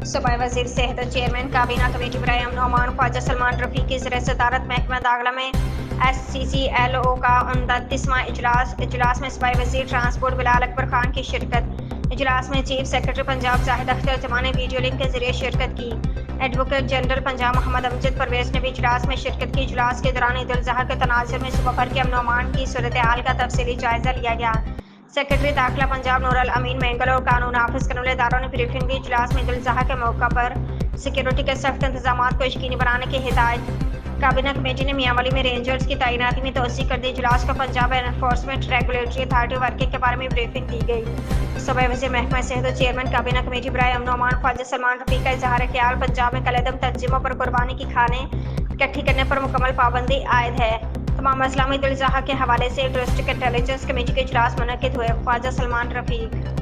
सूबाई वज़ीर सेहत चेयरमैन काबीना कमेटी बराए अमन अमान ख्वाजा सलमान रफ़ीक की ज़रिए सदारत महकमा दाखिला में SCCLO का 29वां इजलास में सूबाई वज़ीर ट्रांसपोर्ट बिलाल अकबर खान की शिरकत। इजलास में चीफ सेक्रेटरी पंजाब जाहिद अख्तर जमा ने वीडियो लिंक के जरिए शिरकत की। एडवोकेट जनरल पंजाब मोहम्मद अमजद परवेज़ ने भी इजलास में शिरकत की। इजलास के दौरान ईद उल अज़हा के तनाज़ुर में सूबा भर के अमन अमान की सूरत हाल का तफसीली जायजा लिया गया। सेक्रेटरी दाखिला पंजाब नूर अल अमीन मैंगल और कानून नाफिज करने वाले इदारों ने ब्रीफिंग दी। इजलास में ईद उल अज़हा के मौका पर सिक्योरिटी के सख्त इंतजाम को यकीनी बनाने की हिदायत। काबीना कमेटी ने मियांवाली में रेंजर्स की तैनाती में तोसी कर दी। इजलास को Punjab enforcement regulatory authority working के बारे में ब्रीफिंग दी गई। सूबाई वज़ीर महकमा सेहत और चेयरमैन काबीना कमेटी बराए अमन अमान ख्वाजा सलमान रफ़ीक का इजहार ख्याल पंजाब में कलेदम तंजीमों पर कुर्बानी की खाने इकट्ठी करने पर मुकम्मल पाबंदी आयद है। तमाम इस्लामी ईद उल अज़हा के हवाले से डिस्ट्रिक्ट इंटेलिजेंस कमेटी के इजलास मुनक्किद हुए। ख्वाजा सलमान रफ़ीक